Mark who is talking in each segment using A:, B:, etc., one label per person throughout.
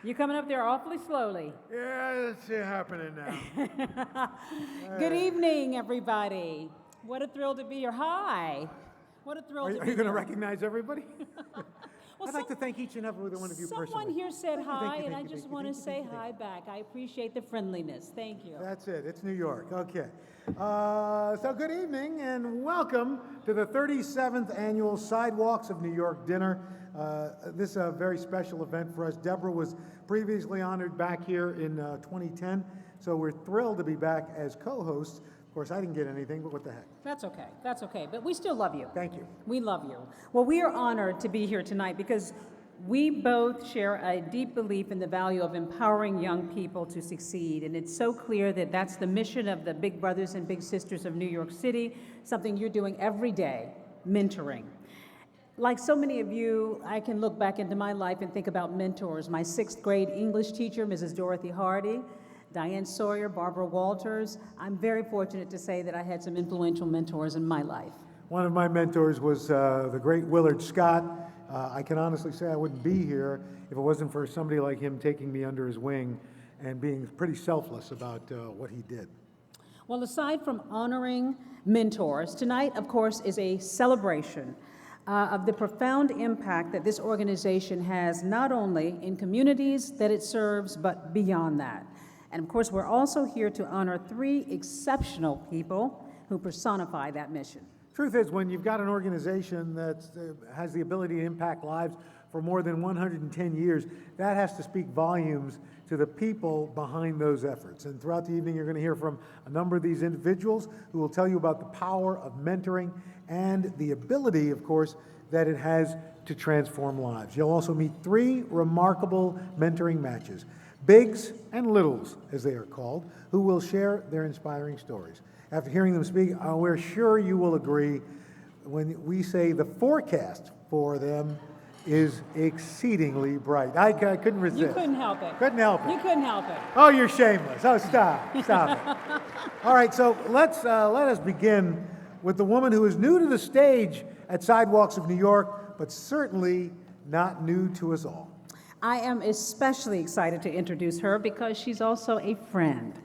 A: You're coming up there awfully slowly.
B: Yeah, it's happening now.
A: Good evening, everybody. What a thrill to be here. Hi. What a thrill to be
B: Are you going to
A: here.
B: recognize everybody?
A: Well,
B: I'd like to thank each and every one of you personally.
A: Someone here said
B: Thank you,
A: hi,
B: thank you,
A: and I
B: thank you,
A: just
B: thank you,
A: want to
B: thank you,
A: say
B: thank you.
A: hi back. I appreciate the friendliness. Thank you.
B: That's it. It's New York. Okay. So good evening and welcome to the 37th annual Sidewalks of New York dinner. This is a very special event for us. Deborah was previously honored back here in 2010, so we're thrilled to be back as co-hosts. Of course, I didn't get anything, but what the heck.
A: That's okay. That's okay. But we still love you.
B: Thank you.
A: We love you. Well, we are honored to be here tonight because we both share a deep belief in the value of empowering young people to succeed. And it's so clear that that's the mission of the Big Brothers and Big Sisters of New York City, something you're doing every day, mentoring. Like so many of you, I can look back into my life and think about mentors. My sixth grade English teacher, Mrs. Dorothy Hardy, Diane Sawyer, Barbara Walters. I'm very fortunate to say that I had some influential mentors in my life.
B: One of my mentors was the great Willard Scott. I can honestly say I wouldn't be here if it wasn't for somebody like him taking me under his wing and being pretty selfless about what he did.
A: Well, aside from honoring mentors, tonight, of course, is a celebration of the profound impact that this organization has not only in communities that it serves, but beyond that. And of course, we're also here to honor three exceptional people who personify that mission.
B: Truth is, when you've got an organization that has the ability to impact lives for more than 110 years, that has to speak volumes to the people behind those efforts. And throughout the evening, you're going to hear from a number of these individuals who will tell you about the power of mentoring and the ability, of course, that it has to transform lives. You'll also meet three remarkable mentoring matches, bigs and littles, as they are called, who will share their inspiring stories. After hearing them speak, we're sure you will agree when we say the forecast for them is exceedingly bright. I couldn't resist.
A: You couldn't help it.
B: Couldn't help it.
A: You couldn't help it.
B: Oh, you're shameless. Oh, stop it. All right, so let us begin with the woman who is new to the stage at Sidewalks of New York, but certainly not new to us all.
A: I am especially excited to introduce her because she's also a friend.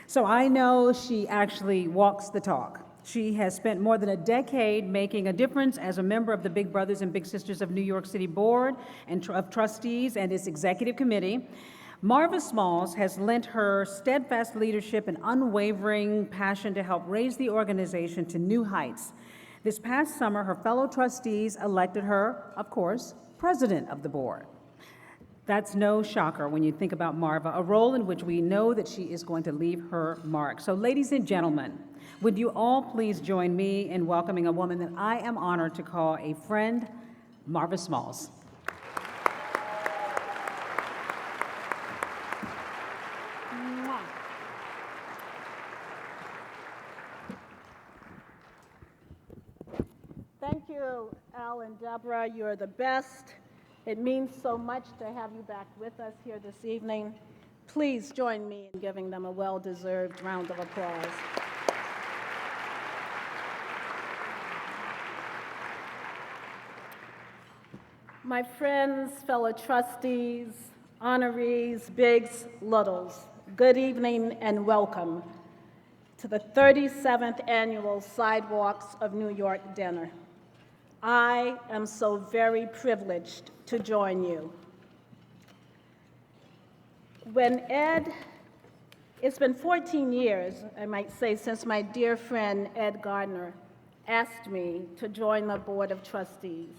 A: So I know she actually walks the talk. She has spent more than a decade making a difference as a member of the Big Brothers and Big Sisters of New York City Board and of Trustees and its Executive Committee. Marva Smalls has lent her steadfast leadership and unwavering passion to help raise the organization to new heights. This past summer, her fellow trustees elected her, of course, president of the board. That's no shocker when you think about Marva, a role in which we know that she is going to leave her mark. So ladies and gentlemen, would you all please join me in welcoming a woman that I am honored to call a friend, Marva Smalls.
C: Thank you, Al and Deborah. You're the best. It means so much to have you back with us here this evening. Please join me in giving them a well-deserved round of applause. My friends, fellow trustees, honorees, bigs, littles, good evening and welcome to the 37th annual Sidewalks of New York dinner. I am so very privileged to join you. It's been 14 years, I might say, since my dear friend Ed Gardner asked me to join the Board of Trustees.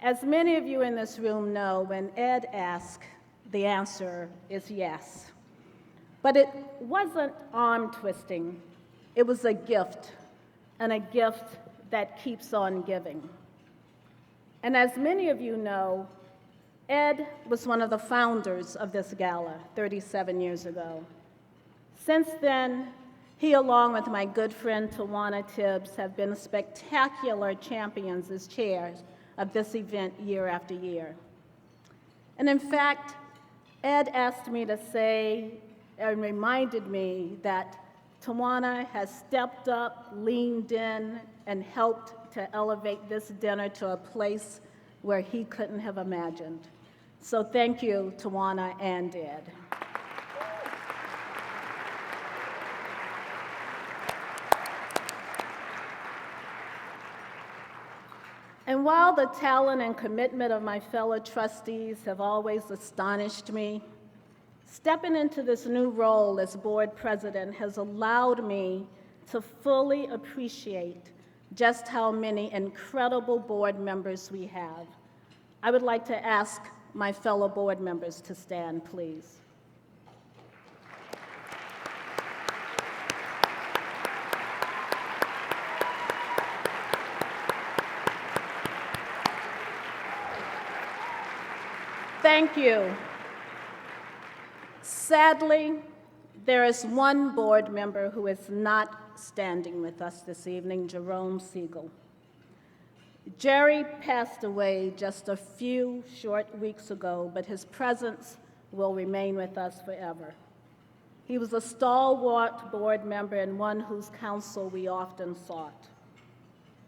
C: As many of you in this room know, when Ed asks, the answer is yes. But it wasn't arm-twisting. It was a gift, and a gift that keeps on giving. And as many of you know, Ed was one of the founders of this gala 37 years ago. Since then, he, along with my good friend Tawana Tibbs, have been spectacular champions as chairs of this event year after year. And in fact, Ed asked me to say and reminded me that Tawana has stepped up, leaned in, and helped to elevate this dinner to a place where he couldn't have imagined. So thank you, Tawana and Ed. And while the talent and commitment of my fellow trustees have always astonished me, stepping into this new role as board president has allowed me to fully appreciate just how many incredible board members we have. I would like to ask my fellow board members to stand, please. Thank you. Sadly, there is one board member who is not standing with us this evening, Jerome Siegel. Jerry passed away just a few short weeks ago, but his presence will remain with us forever. He was a stalwart board member and one whose counsel we often sought.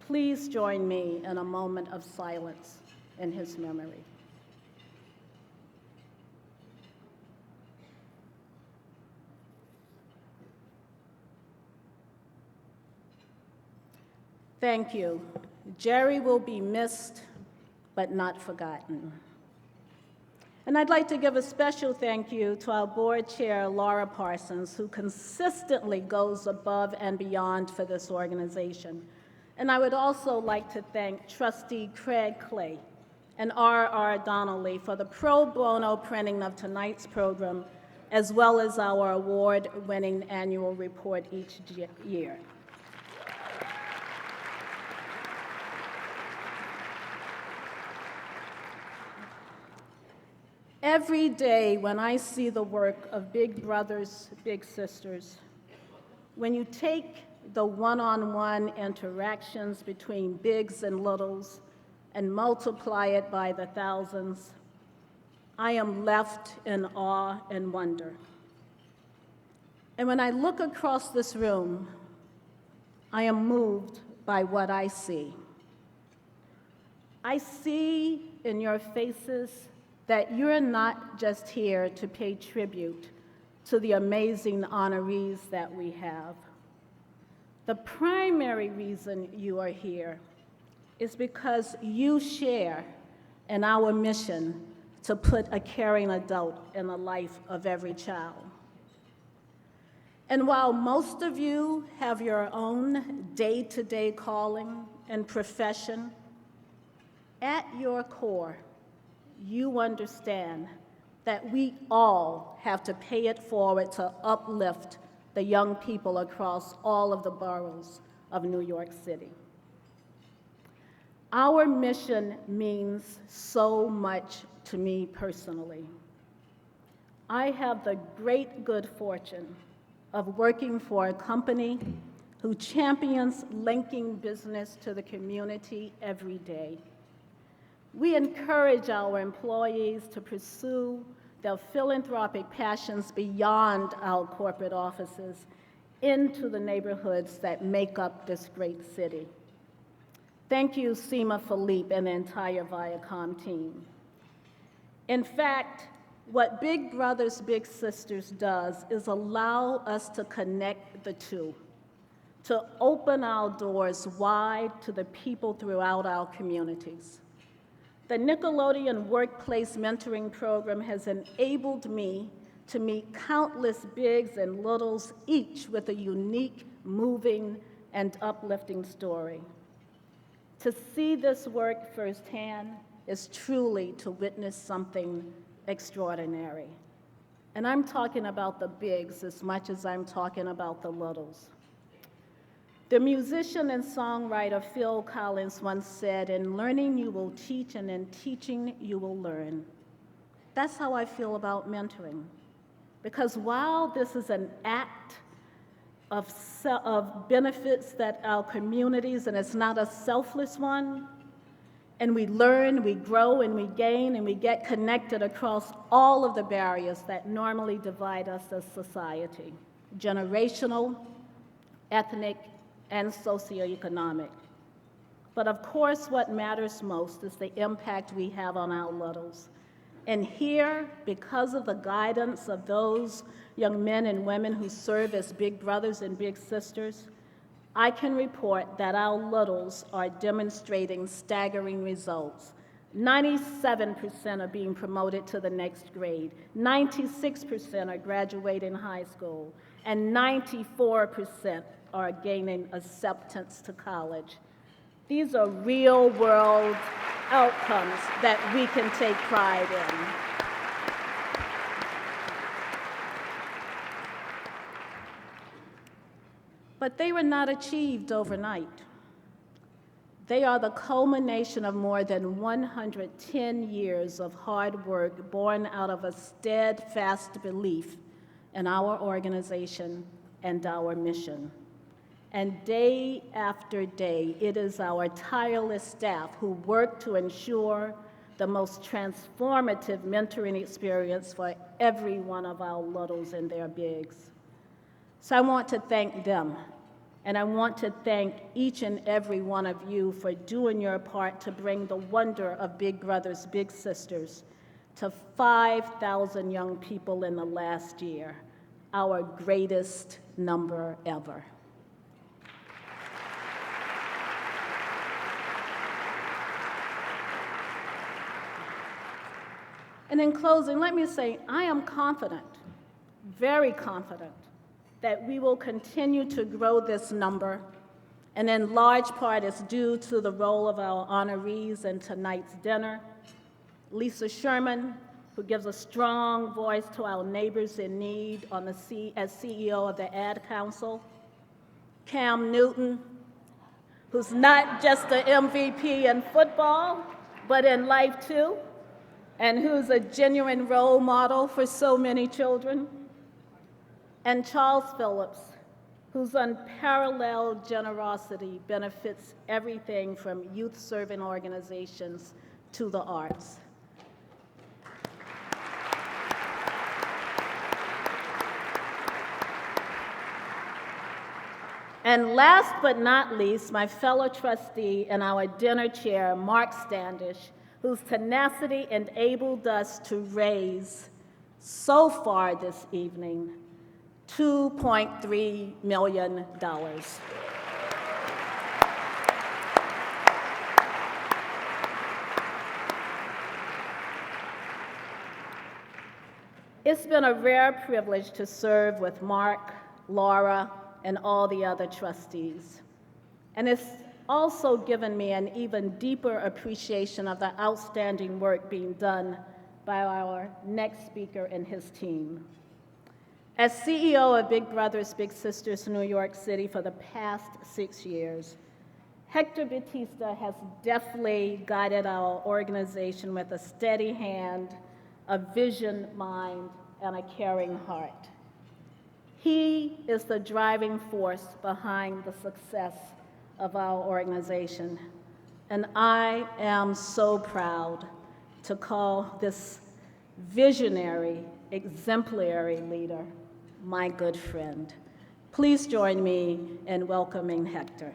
C: Please join me in a moment of silence in his memory. Thank you. Jerry will be missed, but not forgotten. And I'd like to give a special thank you to our board chair, Laura Parsons, who consistently goes above and beyond for this organization. And I would also like to thank Trustee Craig Clay and R.R. Donnelly for the pro bono printing of tonight's program, as well as our award-winning annual report each year. Every day when I see the work of big brothers, big sisters, when you take the one-on-one interactions between bigs and littles and multiply it by the thousands, I am left in awe and wonder. And when I look across this room, I am moved by what I see. I see in your faces that you're not just here to pay tribute to the amazing honorees that we have. The primary reason you are here is because you share in our mission to put a caring adult in the life of every child. And while most of you have your own day-to-day calling and profession, at your core, you understand that we all have to pay it forward to uplift the young people across all of the boroughs of New York City. Our mission means so much to me personally. I have the great good fortune of working for a company who champions linking business to the community every day. We encourage our employees to pursue their philanthropic passions beyond our corporate offices into the neighborhoods that make up this great city. Thank you, Seema Philippe and the entire Viacom team. In fact, what Big Brothers Big Sisters does is allow us to connect the two, to open our doors wide to the people throughout our communities. The Nickelodeon Workplace Mentoring Program has enabled me to meet countless bigs and littles, each with a unique, moving, and uplifting story. To see this work firsthand is truly to witness something extraordinary. And I'm talking about the bigs as much as I'm talking about the littles. The musician and songwriter Phil Collins once said, "In learning you will teach, and in teaching you will learn." That's how I feel about mentoring. Because while this is an act of benefits that our communities, and it's not a selfless one, and we learn, we grow, and we gain, and we get connected across all of the barriers that normally divide us as society, generational, ethnic, and socioeconomic. But of course, what matters most is the impact we have on our littles. And here, because of the guidance of those young men and women who serve as big brothers and big sisters, I can report that our littles are demonstrating staggering results. 97% are being promoted to the next grade, 96% are graduating high school, and 94% are gaining acceptance to college. These are real-world outcomes that we can take pride in. But they were not achieved overnight. They are the culmination of more than 110 years of hard work born out of a steadfast belief in our organization and our mission. And day after day, it is our tireless staff who work to ensure the most transformative mentoring experience for every one of our littles and their bigs. So I want to thank them, and I want to thank each and every one of you for doing your part to bring the wonder of Big Brothers Big Sisters to 5,000 young people in the last year, our greatest number ever. And in closing, let me say, I am confident, very confident, that we will continue to grow this number, and in large part is due to the role of our honorees in tonight's dinner. Lisa Sherman, who gives a strong voice to our neighbors in need as CEO of the Ad Council. Cam Newton, who's not just the MVP in football, but in life too, and who's a genuine role model for so many children. And Charles Phillips, whose unparalleled generosity benefits everything from youth-serving organizations to the arts. And last but not least, my fellow trustee and our dinner chair, Mark Standish, whose tenacity enabled us to raise, so far this evening, $2.3 million. It's been a rare privilege to serve with Mark, Laura, and all the other trustees. And it's also given me an even deeper appreciation of the outstanding work being done by our next speaker and his team. As CEO of Big Brothers Big Sisters New York City for the past 6 years, Hector Batista has deftly guided our organization with a steady hand, a vision mind, and a caring heart. He is the driving force behind the success of our organization, and I am so proud to call this visionary, exemplary leader my good friend. Please join me in welcoming Hector.